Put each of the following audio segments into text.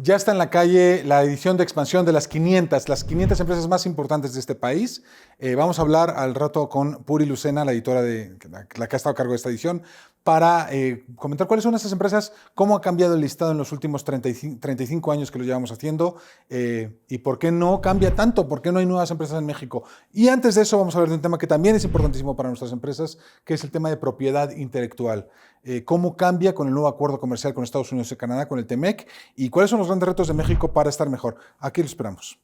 Ya está en la calle la edición de expansión de las 500 empresas más importantes de este país. Vamos a hablar al rato con Puri Lucena, la editora la que ha estado a cargo de esta edición, para comentar cuáles son esas empresas, cómo ha cambiado el listado en los últimos 35 años que lo llevamos haciendo y por qué no cambia tanto, por qué no hay nuevas empresas en México. Y antes de eso vamos a hablar de un tema que también es importantísimo para nuestras empresas, que es el tema de propiedad intelectual. Cómo cambia con el nuevo acuerdo comercial con Estados Unidos y Canadá, con el TEMEC, y cuáles son los grandes retos de México para estar mejor. Aquí lo esperamos.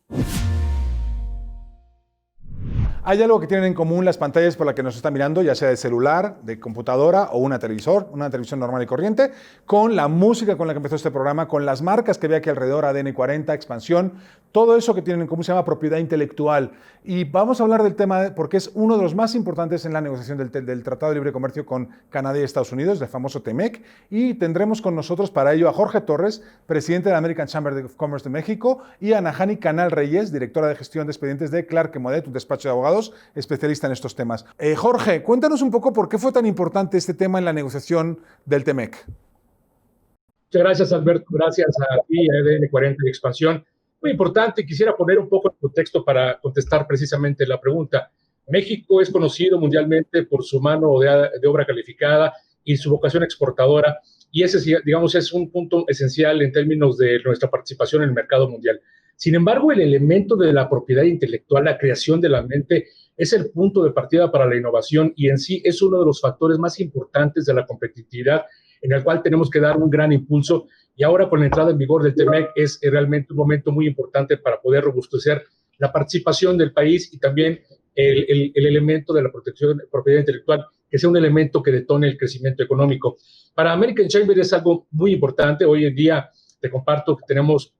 Hay algo que tienen en común las pantallas por las que nos está mirando, ya sea de celular, de computadora o una televisión normal y corriente, con la música con la que empezó este programa, con las marcas que ve aquí alrededor, ADN 40, Expansión, todo eso que tienen en común se llama propiedad intelectual. Y vamos a hablar del tema porque es uno de los más importantes en la negociación del Tratado de Libre Comercio con Canadá y Estados Unidos, el famoso TEMEC, y tendremos con nosotros para ello a Jorge Torres, presidente de la American Chamber of Commerce de México, y a Najani Canal Reyes, directora de gestión de expedientes de Clark Modet, un despacho de abogados especialista en estos temas. Jorge, cuéntanos un poco por qué fue tan importante este tema en la negociación del TEMEC. Muchas gracias, Alberto. Gracias a ti, a ADN 40 y Expansión. Muy importante, quisiera poner un poco en contexto para contestar precisamente la pregunta. México es conocido mundialmente por su mano de obra calificada y su vocación exportadora, y ese, digamos, es un punto esencial en términos de nuestra participación en el mercado mundial. Sin embargo, el elemento de la propiedad intelectual, la creación de la mente, es el punto de partida para la innovación y en sí es uno de los factores más importantes de la competitividad en el cual tenemos que dar un gran impulso. Y ahora con la entrada en vigor del TEMEC es realmente un momento muy importante para poder robustecer la participación del país y también el elemento de la protección de propiedad intelectual, que sea un elemento que detone el crecimiento económico. Para American Chamber es algo muy importante. Hoy en día te comparto que tenemos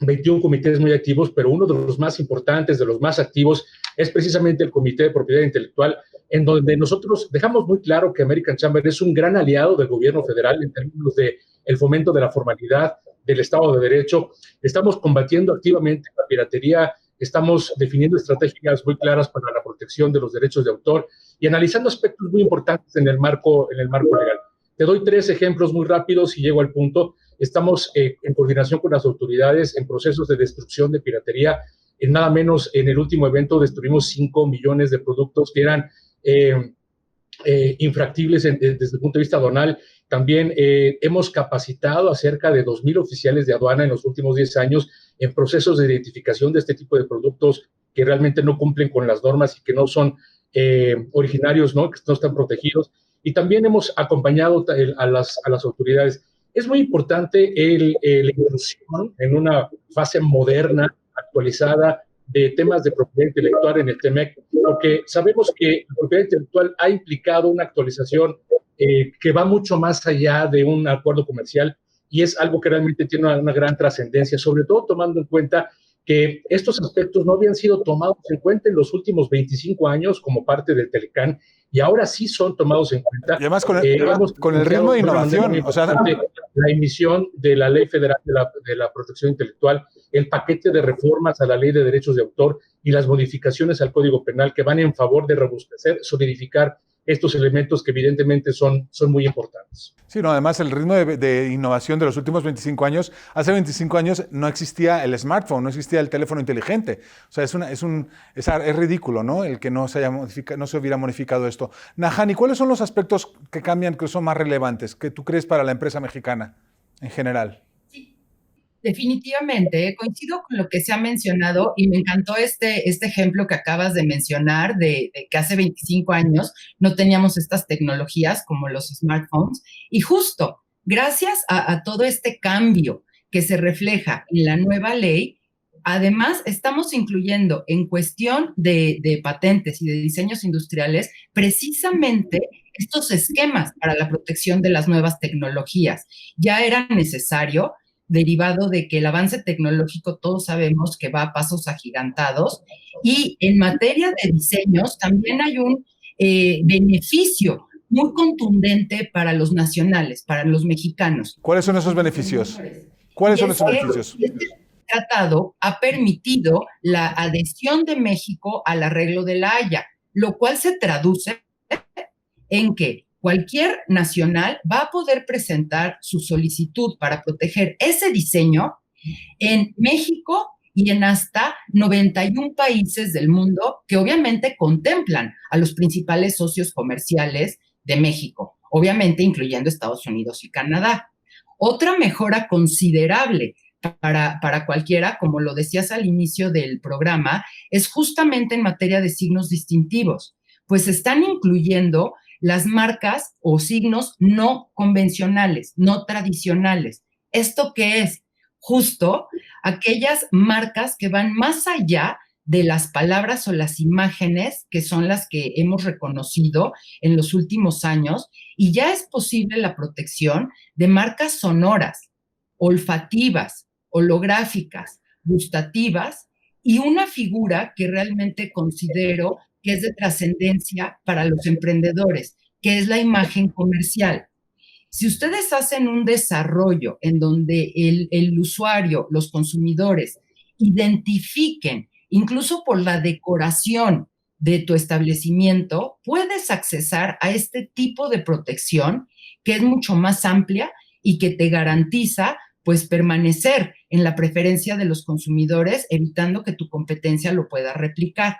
21 comités muy activos, pero uno de los más importantes, de los más activos, es precisamente el Comité de Propiedad Intelectual, en donde nosotros dejamos muy claro que American Chamber es un gran aliado del gobierno federal en términos de el fomento de la formalidad, del Estado de Derecho. Estamos combatiendo activamente la piratería, estamos definiendo estrategias muy claras para la protección de los derechos de autor y analizando aspectos muy importantes en el marco legal. Te doy 3 ejemplos muy rápidos y llego al punto. Estamos en coordinación con las autoridades en procesos de destrucción de piratería. En nada menos, en el último evento destruimos 5 millones de productos que eran infractibles desde el punto de vista aduanal. También hemos capacitado a cerca de 2,000 oficiales de aduana en los últimos 10 años en procesos de identificación de este tipo de productos que realmente no cumplen con las normas y que no son originarios, ¿no? Que no están protegidos. Y también hemos acompañado a las autoridades. Es muy importante la inclusión en una fase moderna, actualizada, de temas de propiedad intelectual en el TEMEC, porque sabemos que la propiedad intelectual ha implicado una actualización que va mucho más allá de un acuerdo comercial y es algo que realmente tiene una gran trascendencia, sobre todo tomando en cuenta que estos aspectos no habían sido tomados en cuenta en los últimos 25 años como parte del Telecán y ahora sí son tomados en cuenta. Y además con el ritmo de innovación, o sea, la emisión de la Ley Federal de la Protección Intelectual, el paquete de reformas a la Ley de Derechos de Autor y las modificaciones al Código Penal que van en favor de robustecer, solidificar estos elementos que evidentemente son muy importantes. Sí, no, además el ritmo de innovación de los últimos 25 años, hace 25 años no existía el smartphone, no existía el teléfono inteligente. O sea, es ridículo, ¿no? El que no se hubiera modificado esto. Najani, ¿cuáles son los aspectos que cambian, que son más relevantes, que tú crees para la empresa mexicana en general? Definitivamente, coincido con lo que se ha mencionado y me encantó este ejemplo que acabas de mencionar de que hace 25 años no teníamos estas tecnologías como los smartphones y justo gracias a todo este cambio que se refleja en la nueva ley, además estamos incluyendo en cuestión de patentes y de diseños industriales precisamente estos esquemas para la protección de las nuevas tecnologías. Ya era necesario derivado de que el avance tecnológico todos sabemos que va a pasos agigantados y en materia de diseños también hay un beneficio muy contundente para los nacionales, para los mexicanos. ¿Cuáles son esos beneficios? ¿Cuáles son esos beneficios? Este tratado ha permitido la adhesión de México al arreglo de La Haya, lo cual se traduce en que cualquier nacional va a poder presentar su solicitud para proteger ese diseño en México y en hasta 91 países del mundo que obviamente contemplan a los principales socios comerciales de México, obviamente incluyendo Estados Unidos y Canadá. Otra mejora considerable para cualquiera, como lo decías al inicio del programa, es justamente en materia de signos distintivos, pues están incluyendo las marcas o signos no convencionales, no tradicionales. ¿Esto qué es? Justo aquellas marcas que van más allá de las palabras o las imágenes que son las que hemos reconocido en los últimos años, y ya es posible la protección de marcas sonoras, olfativas, holográficas, gustativas, y una figura que realmente considero que es de trascendencia para los emprendedores, que es la imagen comercial. Si ustedes hacen un desarrollo en donde el usuario, los consumidores, identifiquen, incluso por la decoración de tu establecimiento, puedes accesar a este tipo de protección que es mucho más amplia y que te garantiza pues permanecer en la preferencia de los consumidores, evitando que tu competencia lo pueda replicar.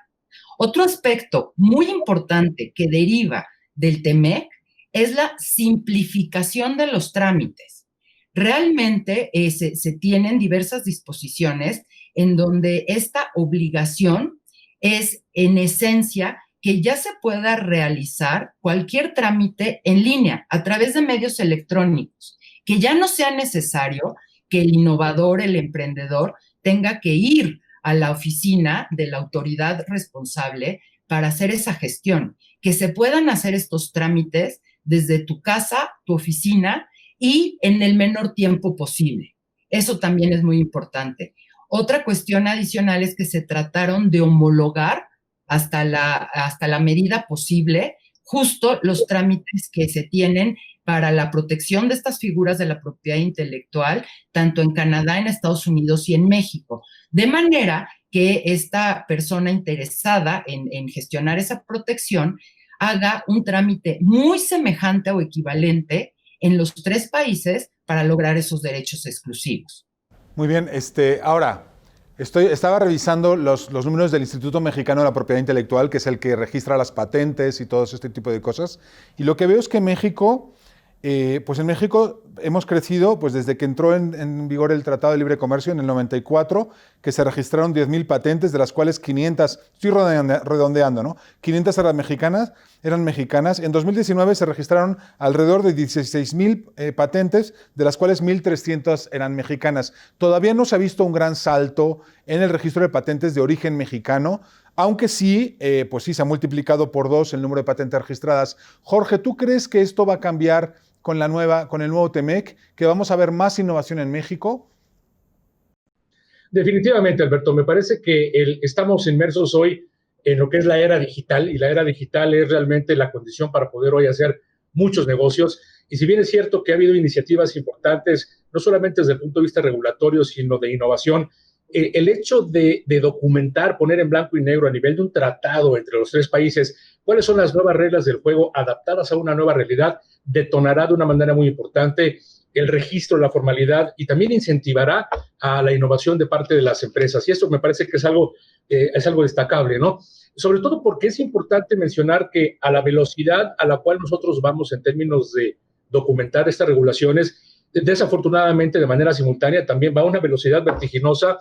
Otro aspecto muy importante que deriva del TEMEC es la simplificación de los trámites. Realmente se tienen diversas disposiciones en donde esta obligación es, en esencia, que ya se pueda realizar cualquier trámite en línea a través de medios electrónicos, que ya no sea necesario que el innovador, el emprendedor, tenga que ir a la oficina de la autoridad responsable para hacer esa gestión, que se puedan hacer estos trámites desde tu casa, tu oficina y en el menor tiempo posible. Eso también es muy importante. Otra cuestión adicional es que se trataron de homologar hasta la medida posible justo los trámites que se tienen para la protección de estas figuras de la propiedad intelectual, tanto en Canadá, en Estados Unidos y en México. De manera que esta persona interesada en gestionar esa protección haga un trámite muy semejante o equivalente en los 3 países para lograr esos derechos exclusivos. Muy bien, ahora, estaba revisando los números del Instituto Mexicano de la Propiedad Intelectual, que es el que registra las patentes y todo este tipo de cosas, y lo que veo es que México, pues en México hemos crecido, pues desde que entró en vigor el Tratado de Libre Comercio en el 94, que se registraron 10,000 patentes, de las cuales 500, estoy redondeando, ¿no? 500 eran mexicanas. En 2019 se registraron alrededor de 16,000 patentes, de las cuales 1,300 eran mexicanas. Todavía no se ha visto un gran salto en el registro de patentes de origen mexicano, aunque sí, pues sí, se ha multiplicado por 2 el número de patentes registradas. Jorge, ¿tú crees que esto va a cambiar con el nuevo TEMEC, que vamos a ver más innovación en México? Definitivamente, Alberto, me parece que estamos inmersos hoy en lo que es la era digital, y la era digital es realmente la condición para poder hoy hacer muchos negocios. Y si bien es cierto que ha habido iniciativas importantes, no solamente desde el punto de vista regulatorio, sino de innovación, el hecho de documentar, poner en blanco y negro a nivel de un tratado entre los 3 países cuáles son las nuevas reglas del juego adaptadas a una nueva realidad, detonará de una manera muy importante el registro, la formalidad, y también incentivará a la innovación de parte de las empresas. Y esto me parece que es algo destacable, ¿no? Sobre todo porque es importante mencionar que a la velocidad a la cual nosotros vamos en términos de documentar estas regulaciones, desafortunadamente de manera simultánea también va a una velocidad vertiginosa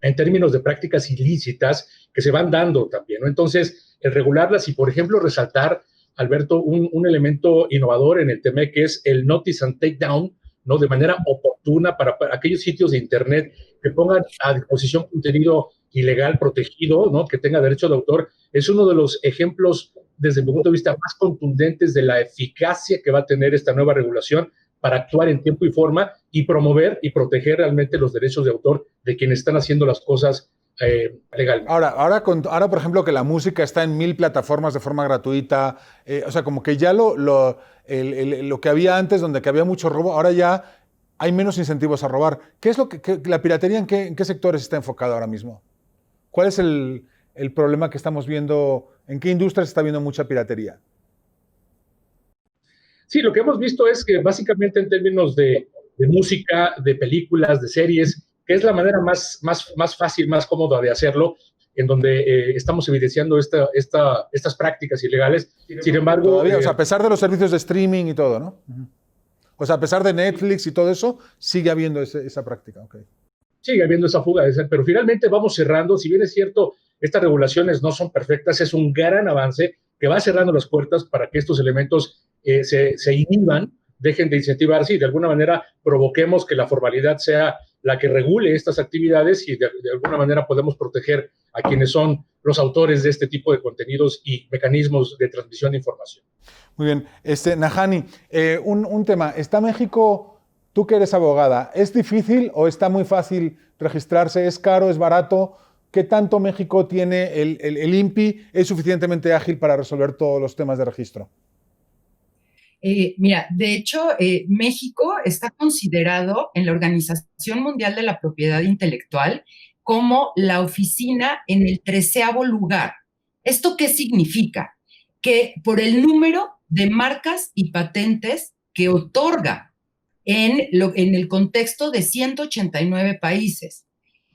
en términos de prácticas ilícitas que se van dando también, ¿no? Entonces, el regularlas y, por ejemplo, resaltar, Alberto, un elemento innovador en el tema que es el notice and take down, ¿no? De manera oportuna para aquellos sitios de Internet que pongan a disposición contenido ilegal protegido, ¿no? Que tenga derecho de autor, es uno de los ejemplos, desde mi punto de vista, más contundentes de la eficacia que va a tener esta nueva regulación para actuar en tiempo y forma y promover y proteger realmente los derechos de autor de quienes están haciendo las cosas legalmente. Ahora, por ejemplo, que la música está en 1,000 plataformas de forma gratuita, o sea, como que ya lo que había antes, donde que había mucho robo, ahora ya hay menos incentivos a robar. ¿Qué es la piratería, en qué sectores está enfocada ahora mismo? ¿Cuál es el problema que estamos viendo? ¿En qué industria se está viendo mucha piratería? Sí, lo que hemos visto es que básicamente en términos de música, de películas, de series, que es la manera más fácil, más cómoda de hacerlo, en donde estamos evidenciando estas prácticas ilegales. Sin embargo... Todavía, o sea, a pesar de los servicios de streaming y todo, ¿no? O sea, a pesar de Netflix y todo eso, sigue habiendo esa práctica. Okay. Sigue habiendo esa fuga, pero finalmente vamos cerrando. Si bien es cierto, estas regulaciones no son perfectas, es un gran avance que va cerrando las puertas para que estos elementos se inhiban, dejen de incentivarse y de alguna manera provoquemos que la formalidad sea la que regule estas actividades y de alguna manera podemos proteger a quienes son los autores de este tipo de contenidos y mecanismos de transmisión de información. Muy bien. Najani, un tema. ¿Está México, tú que eres abogada, es difícil o está muy fácil registrarse? ¿Es caro, es barato? ¿Qué tanto México tiene el INPI? ¿Es suficientemente ágil para resolver todos los temas de registro? Mira, de hecho, México está considerado en la Organización Mundial de la Propiedad Intelectual como la oficina en el 13º lugar. ¿Esto qué significa? Que por el número de marcas y patentes que otorga en el contexto de 189 países.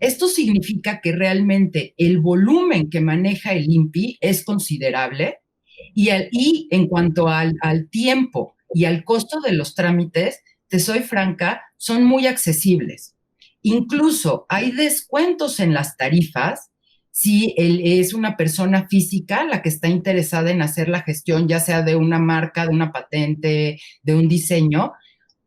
Esto significa que realmente el volumen que maneja el INPI es considerable y en cuanto al tiempo y al costo de los trámites, te soy franca, son muy accesibles. Incluso hay descuentos en las tarifas si es una persona física la que está interesada en hacer la gestión, ya sea de una marca, de una patente, de un diseño.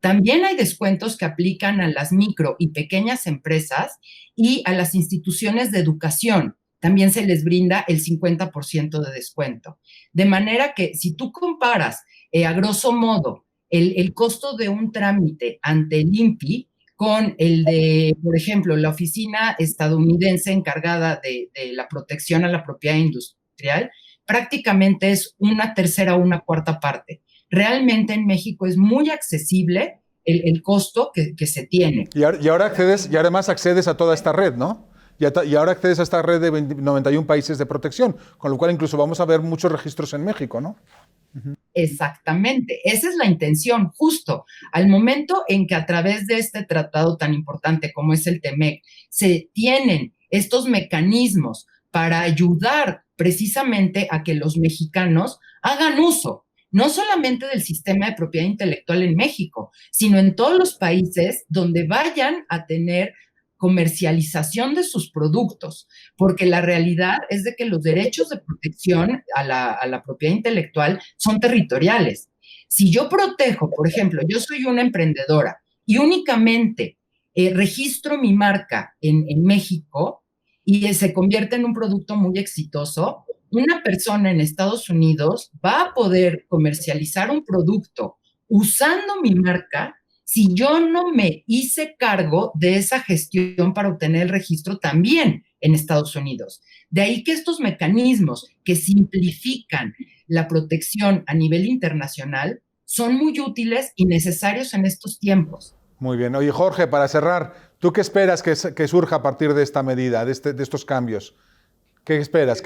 También hay descuentos que aplican a las micro y pequeñas empresas y a las instituciones de educación. También se les brinda el 50% de descuento. De manera que si tú comparas, a grosso modo, el costo de un trámite ante el INPI con el de, por ejemplo, la oficina estadounidense encargada de la protección a la propiedad industrial, prácticamente es una tercera o una cuarta parte. Realmente en México es muy accesible el costo que se tiene. Y ahora accedes, y además accedes a toda esta red, ¿no? Y ahora accedes a esta red de 91 países de protección, con lo cual incluso vamos a ver muchos registros en México, ¿no? Exactamente, esa es la intención, justo al momento en que a través de este tratado tan importante como es el TEMEC, se tienen estos mecanismos para ayudar precisamente a que los mexicanos hagan uso, no solamente del sistema de propiedad intelectual en México, sino en todos los países donde vayan a tener comercialización de sus productos, porque la realidad es de que los derechos de protección a la propiedad intelectual son territoriales. Si yo protejo, por ejemplo, yo soy una emprendedora y únicamente registro mi marca en México y se convierte en un producto muy exitoso, una persona en Estados Unidos va a poder comercializar un producto usando mi marca si yo no me hice cargo de esa gestión para obtener el registro también en Estados Unidos. De ahí que estos mecanismos que simplifican la protección a nivel internacional son muy útiles y necesarios en estos tiempos. Muy bien. Oye, Jorge, para cerrar, ¿tú qué esperas que surja a partir de esta medida, de estos cambios? ¿Qué esperas?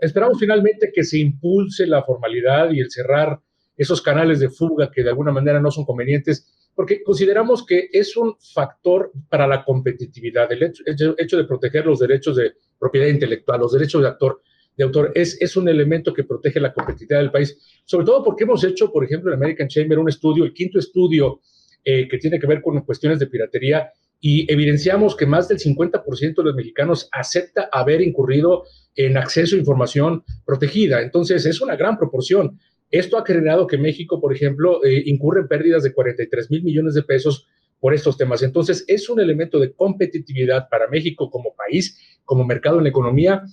Esperamos finalmente que se impulse la formalidad y el cerrar esos canales de fuga que de alguna manera no son convenientes, porque consideramos que es un factor para la competitividad. El hecho de proteger los derechos de propiedad intelectual, los derechos de autor, es un elemento que protege la competitividad del país, sobre todo porque hemos hecho, por ejemplo, en American Chamber un estudio, el 5º estudio que tiene que ver con cuestiones de piratería, y evidenciamos que más del 50% de los mexicanos acepta haber incurrido en acceso a información protegida. Entonces, es una gran proporción. Esto ha generado que México, por ejemplo, incurre en pérdidas de 43,000 millones de pesos por estos temas. Entonces, es un elemento de competitividad para México como país, como mercado en la economía.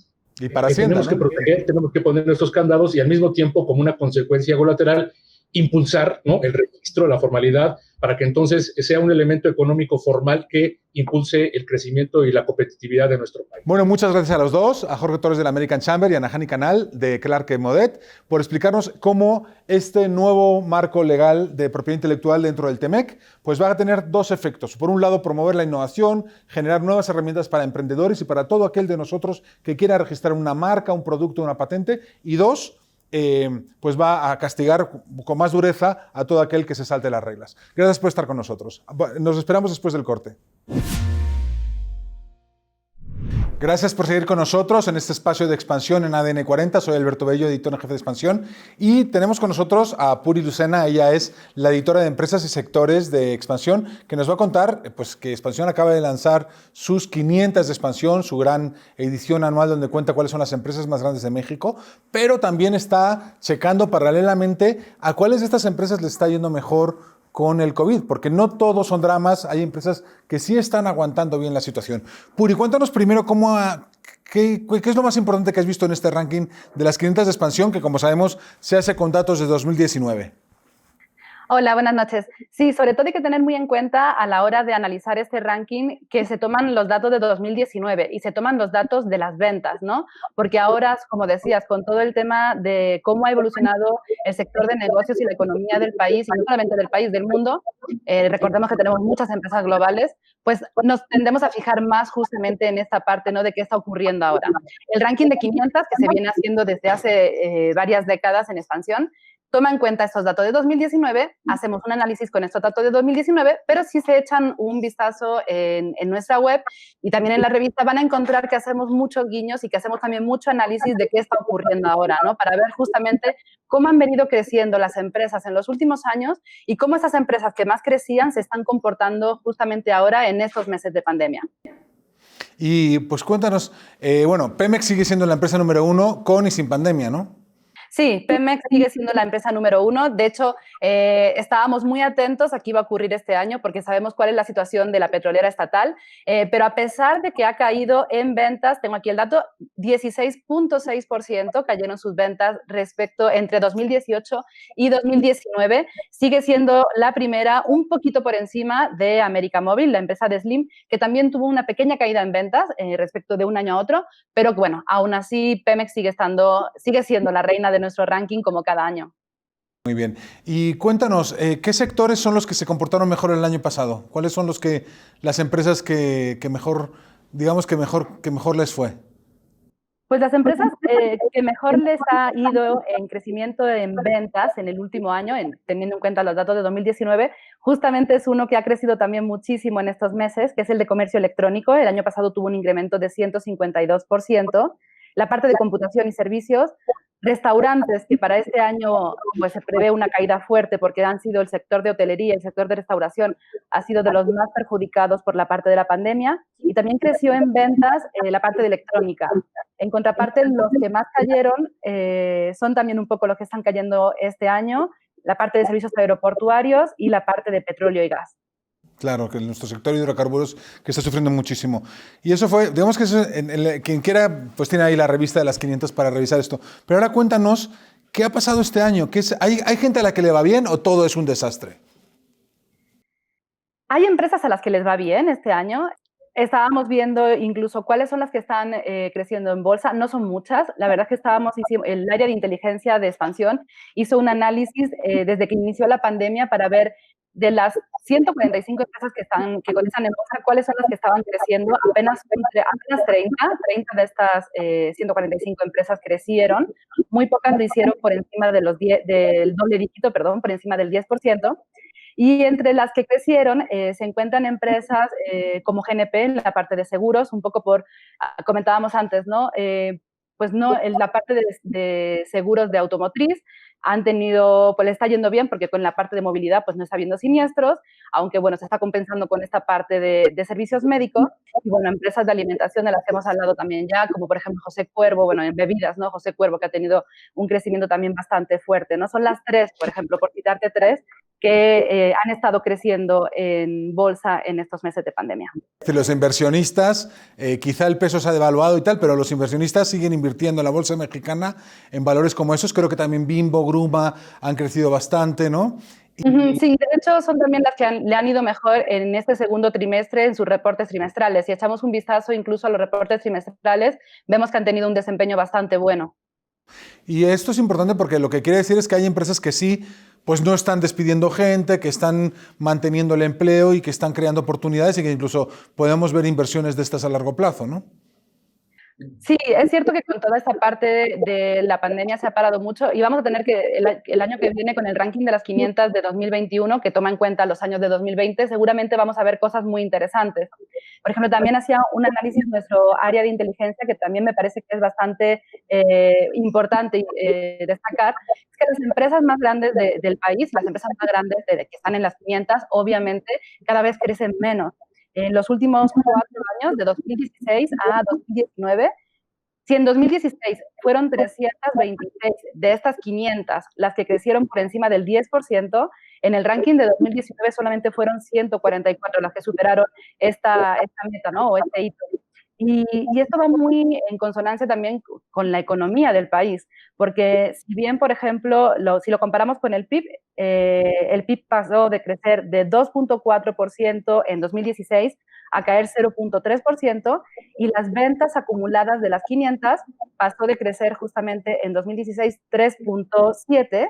Y para Hacienda, tenemos que proteger, tenemos que poner nuestros candados y al mismo tiempo, como una consecuencia colateral, impulsar, ¿no?, el registro, la formalidad, para que entonces sea un elemento económico formal que impulse el crecimiento y la competitividad de nuestro país. Bueno, muchas gracias a los dos, a Jorge Torres de la American Chamber y a Najani Canal de Clark Modet, por explicarnos cómo este nuevo marco legal de propiedad intelectual dentro del TEMEC pues va a tener dos efectos. Por un lado, promover la innovación, generar nuevas herramientas para emprendedores y para todo aquel de nosotros que quiera registrar una marca, un producto, una patente. Y dos, pues va a castigar con más dureza a todo aquel que se salte las reglas. Gracias por estar con nosotros. Nos esperamos después del corte. Gracias por seguir con nosotros en este espacio de expansión en ADN 40. Soy Alberto Bello, editor en jefe de expansión. Y tenemos con nosotros a Puri Lucena. Ella es la editora de empresas y sectores de expansión, que nos va a contar pues, que Expansión acaba de lanzar sus 500 de expansión, su gran edición anual donde cuenta cuáles son las empresas más grandes de México, pero también está checando paralelamente a cuáles de estas empresas les está yendo mejor con el COVID, porque no todos son dramas, hay empresas que sí están aguantando bien la situación. Puri, cuéntanos primero qué es lo más importante que has visto en este ranking de las 500 de expansión, que como sabemos se hace con datos de 2019. Hola, buenas noches. Sí, sobre todo hay que tener muy en cuenta a la hora de analizar este ranking que se toman los datos de 2019 y se toman los datos de las ventas, ¿no? Porque ahora, como decías, con todo el tema de cómo ha evolucionado el sector de negocios y la economía del país, y no solamente del país, del mundo, recordemos que tenemos muchas empresas globales, pues nos tendemos a fijar más justamente en esta parte, ¿no? De qué está ocurriendo ahora. El ranking de 500, que se viene haciendo desde hace varias décadas en expansión, toma en cuenta estos datos de 2019, hacemos un análisis con estos datos de 2019, pero si se echan un vistazo en nuestra web y también en la revista van a encontrar que hacemos muchos guiños y que hacemos también mucho análisis de qué está ocurriendo ahora, ¿no? Para ver justamente cómo han venido creciendo las empresas en los últimos años y cómo esas empresas que más crecían se están comportando justamente ahora en estos meses de pandemia. Y pues cuéntanos, bueno, Pemex sigue siendo la empresa número 1 con y sin pandemia, ¿no? Sí, Pemex sigue siendo la empresa número 1. De hecho, estábamos muy atentos a qué iba a ocurrir este año porque sabemos cuál es la situación de la petrolera estatal, pero a pesar de que ha caído en ventas, tengo aquí el dato, 16.6% cayeron sus ventas respecto entre 2018 y 2019. Sigue siendo la primera, un poquito por encima de América Móvil, la empresa de Slim, que también tuvo una pequeña caída en ventas respecto de un año a otro, pero bueno, aún así Pemex sigue siendo la reina de nuestro ranking como cada año. Muy bien. Y cuéntanos, ¿qué sectores son los que se comportaron mejor el año pasado? ¿Cuáles son las empresas que mejor, digamos que mejor les fue? Pues las empresas que mejor les ha ido en crecimiento en ventas en el último año, teniendo en cuenta los datos de 2019, justamente es uno que ha crecido también muchísimo en estos meses, que es el de comercio electrónico. El año pasado tuvo un incremento de 152%. La parte de computación y servicios, restaurantes, que para este año pues, se prevé una caída fuerte porque han sido el sector de hotelería, el sector de restauración, ha sido de los más perjudicados por la parte de la pandemia, y también creció en ventas la parte de electrónica. En contraparte, los que más cayeron son también un poco los que están cayendo este año, la parte de servicios aeroportuarios y la parte de petróleo y gas. Claro, que nuestro sector de hidrocarburos que está sufriendo muchísimo. Y eso fue, digamos que eso, quien quiera, pues tiene ahí la revista de las 500 para revisar esto. Pero ahora cuéntanos, ¿qué ha pasado este año? ¿Hay gente a la que le va bien o todo es un desastre? Hay empresas a las que les va bien este año. Estábamos viendo incluso cuáles son las que están creciendo en bolsa. No son muchas. La verdad es que el área de inteligencia de expansión hizo un análisis desde que inició la pandemia para ver de las 145 empresas que cotizan en bolsa, cuáles son las que estaban creciendo. Apenas 30 de estas 145 empresas crecieron. Muy pocas lo hicieron por encima de del doble dígito, por encima del 10%. Y entre las que crecieron se encuentran empresas como GNP en la parte de seguros, un poco comentábamos antes, ¿no? Pues no, en la parte de seguros de automotriz pues le está yendo bien porque con la parte de movilidad pues no está habiendo siniestros, aunque bueno, se está compensando con esta parte de servicios médicos. Y bueno, empresas de alimentación de las que hemos hablado también ya, como por ejemplo José Cuervo, bueno, en bebidas, ¿no? José Cuervo, que ha tenido un crecimiento también bastante fuerte, ¿no? Son las tres, por ejemplo, por citarte tres, que han estado creciendo en bolsa en estos meses de pandemia. Los inversionistas, quizá el peso se ha devaluado y tal, pero los inversionistas siguen invirtiendo en la bolsa mexicana en valores como esos. Creo que también Bimbo, Gruma han crecido bastante, ¿no? Sí, de hecho son también las que le han ido mejor en este segundo trimestre en sus reportes trimestrales. Si echamos un vistazo incluso a los reportes trimestrales, vemos que han tenido un desempeño bastante bueno. Y esto es importante porque lo que quiere decir es que hay empresas que sí, pues no están despidiendo gente, que están manteniendo el empleo y que están creando oportunidades y que incluso podemos ver inversiones de estas a largo plazo, ¿no? Sí, es cierto que con toda esta parte de la pandemia se ha parado mucho y vamos a tener que el año que viene con el ranking de las 500 de 2021, que toma en cuenta los años de 2020, seguramente vamos a ver cosas muy interesantes. Por ejemplo, también hacía un análisis nuestro área de inteligencia que también me parece que es bastante importante destacar, es que las empresas más grandes del país, las empresas más grandes que están en las 500, obviamente cada vez crecen menos. En los últimos 4 años, de 2016 a 2019, si en 2016 fueron 326 de estas 500 las que crecieron por encima del 10%, en el ranking de 2019 solamente fueron 144 las que superaron esta meta, ¿no? O este hito. Y esto va muy en consonancia también con la economía del país, porque si bien, por ejemplo, si lo comparamos con el PIB pasó de crecer de 2.4% en 2016 a caer 0.3%, y las ventas acumuladas de las 500 pasó de crecer justamente en 2016 3.7%,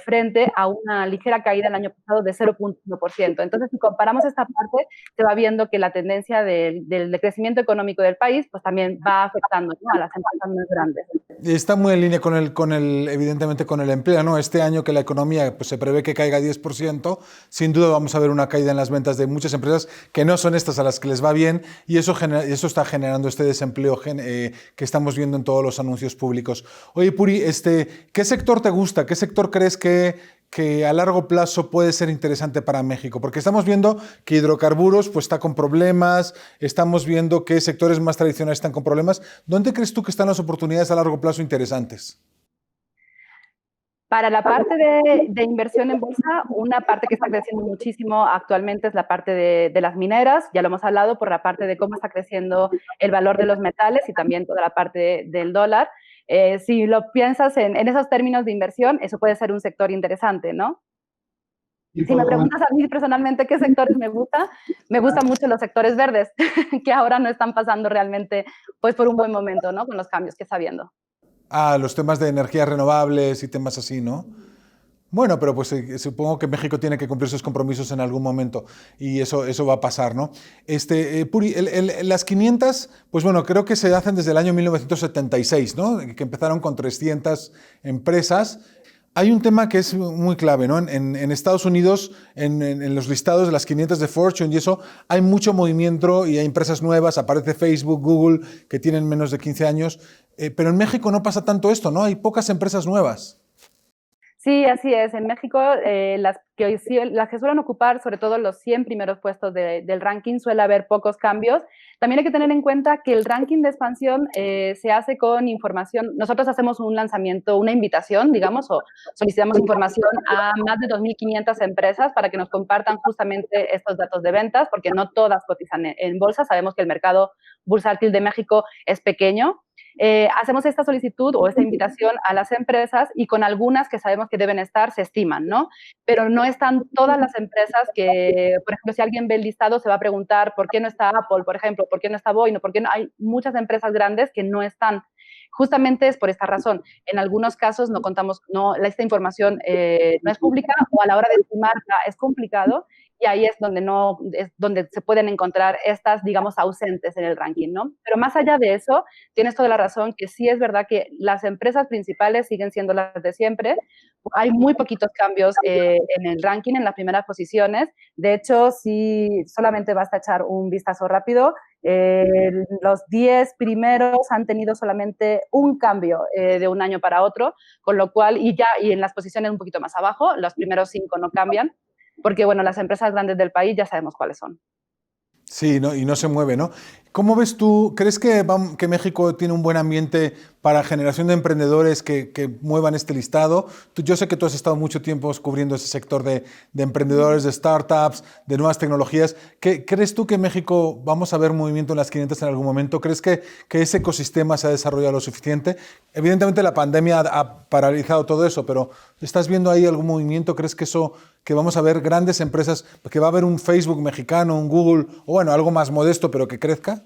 frente a una ligera caída el año pasado de 0.1%. Entonces, si comparamos esta parte, se va viendo que la tendencia del crecimiento económico del país pues también va afectando, ¿no?, a las empresas más grandes. Está muy en línea evidentemente con el empleo, ¿no? Este año que la economía pues, se prevé que caiga 10%, sin duda vamos a ver una caída en las ventas de muchas empresas que no son estas a las que les va bien, y eso está generando este desempleo que estamos viendo en todos los anuncios públicos. Oye, Puri, ¿qué sector te gusta? ¿Qué sector crees que a largo plazo puede ser interesante para México? Porque estamos viendo que hidrocarburos pues, está con problemas, estamos viendo que sectores más tradicionales están con problemas. ¿Dónde crees tú que están las oportunidades a largo plazo interesantes? Para la parte de inversión en bolsa, una parte que está creciendo muchísimo actualmente es la parte de las mineras. Ya lo hemos hablado por la parte de cómo está creciendo el valor de los metales y también toda la parte del dólar. Si lo piensas en esos términos de inversión, eso puede ser un sector interesante, ¿no? Si me preguntas a mí personalmente qué sectores me gustan mucho los sectores verdes, que ahora no están pasando realmente pues, por un buen momento, ¿no?, con los cambios que está habiendo. Los temas de energías renovables y temas así, ¿no? Bueno, pero pues supongo que México tiene que cumplir sus compromisos en algún momento y eso va a pasar, ¿no? Puri, las 500, pues bueno, creo que se hacen desde el año 1976, ¿no? Que empezaron con 300 empresas. Hay un tema que es muy clave, ¿no? En Estados Unidos, en los listados de las 500 de Fortune y eso, hay mucho movimiento y hay empresas nuevas, aparece Facebook, Google, que tienen menos de 15 años, pero en México no pasa tanto esto, ¿no? Hay pocas empresas nuevas. Sí, así es. En México, las que suelen ocupar, sobre todo los 100 primeros puestos del ranking, suele haber pocos cambios. También hay que tener en cuenta que el ranking de expansión se hace con información. Nosotros hacemos un lanzamiento, una invitación, digamos, o solicitamos información a más de 2.500 empresas para que nos compartan justamente estos datos de ventas, porque no todas cotizan en bolsa. Sabemos que el mercado bursátil de México es pequeño. Hacemos esta solicitud o esta invitación a las empresas y con algunas que sabemos que deben estar se estiman, ¿no? Pero no están todas las empresas que, por ejemplo, si alguien ve el listado se va a preguntar por qué no está Apple, por ejemplo, por qué no está Boeing, por qué no. Hay muchas empresas grandes que no están. Justamente es por esta razón. En algunos casos no contamos, esta información no es pública o a la hora de estimarla es complicado. Y ahí es donde se pueden encontrar estas, digamos, ausentes en el ranking, ¿no? Pero más allá de eso, tienes toda la razón que sí es verdad que las empresas principales siguen siendo las de siempre. Hay muy poquitos cambios en el ranking, en las primeras posiciones. De hecho, sí, solamente basta echar un vistazo rápido. Los 10 primeros han tenido solamente un cambio de un año para otro, con lo cual, y en las posiciones un poquito más abajo, los primeros 5 no cambian, porque, bueno, las empresas grandes del país ya sabemos cuáles son. Sí, ¿no? Y no se mueve, ¿no? ¿Cómo ves tú? ¿Crees que México tiene un buen ambiente para generación de emprendedores que muevan este listado? Yo sé que tú has estado mucho tiempo cubriendo ese sector de emprendedores, de startups, de nuevas tecnologías. ¿Crees tú que en México vamos a ver movimiento en las 500 en algún momento? ¿Crees que ese ecosistema se ha desarrollado lo suficiente? Evidentemente la pandemia ha paralizado todo eso, pero ¿estás viendo ahí algún movimiento? ¿Crees que vamos a ver grandes empresas, que va a haber un Facebook mexicano, un Google, o bueno, algo más modesto, pero que crezca?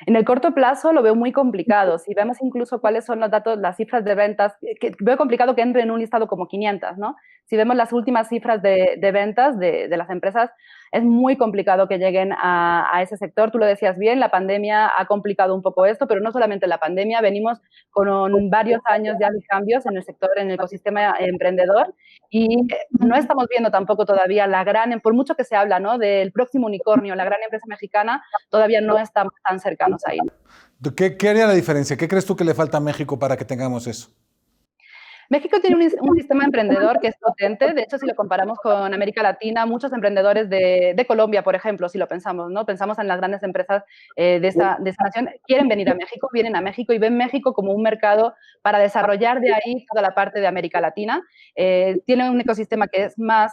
En el corto plazo lo veo muy complicado. Si vemos incluso cuáles son los datos, las cifras de ventas, veo complicado que entre en un listado como 500, ¿no? Si vemos las últimas cifras de ventas de las empresas, es muy complicado que lleguen a ese sector. Tú lo decías bien, la pandemia ha complicado un poco esto, pero no solamente la pandemia, venimos con varios años ya de cambios en el sector, en el ecosistema emprendedor, y no estamos viendo tampoco todavía por mucho que se habla, ¿no?, del próximo unicornio, la gran empresa mexicana, todavía no estamos tan cercanos ahí. ¿Qué haría la diferencia? ¿Qué crees tú que le falta a México para que tengamos eso? México tiene un sistema emprendedor que es potente. De hecho, si lo comparamos con América Latina, muchos emprendedores de Colombia, por ejemplo, si lo pensamos, ¿no? Pensamos en las grandes empresas de esa nación, quieren venir a México, vienen a México y ven México como un mercado para desarrollar de ahí toda la parte de América Latina. Tiene un ecosistema que es más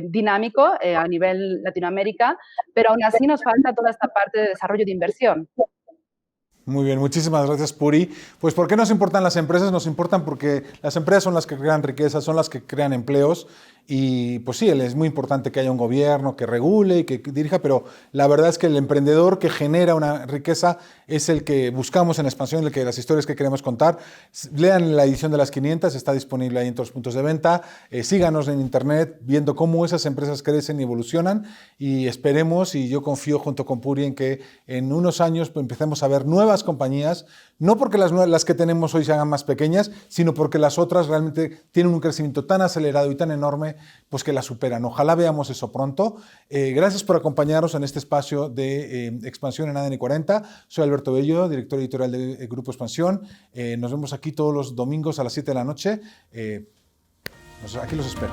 dinámico a nivel Latinoamérica, pero aún así nos falta toda esta parte de desarrollo de inversión. Muy bien, muchísimas gracias, Puri. Pues, ¿por qué nos importan las empresas? Nos importan porque las empresas son las que crean riqueza, son las que crean empleos. Y pues sí, es muy importante que haya un gobierno que regule y que dirija, pero la verdad es que el emprendedor que genera una riqueza es el que buscamos en Expansión, el que las historias que queremos contar. Lean la edición de las 500, está disponible ahí en todos los puntos de venta. Síganos en internet viendo cómo esas empresas crecen y evolucionan, y esperemos, y yo confío junto con Puri en que en unos años pues, empecemos a ver nuevas compañías, no porque las que tenemos hoy se hagan más pequeñas, sino porque las otras realmente tienen un crecimiento tan acelerado y tan enorme, pues que la superan. Ojalá veamos eso pronto. Gracias por acompañarnos en este espacio de Expansión en ADN 40. Soy Alberto Bello, director editorial del Grupo Expansión. Nos vemos aquí todos los domingos a las 7 de la noche. Aquí los espero.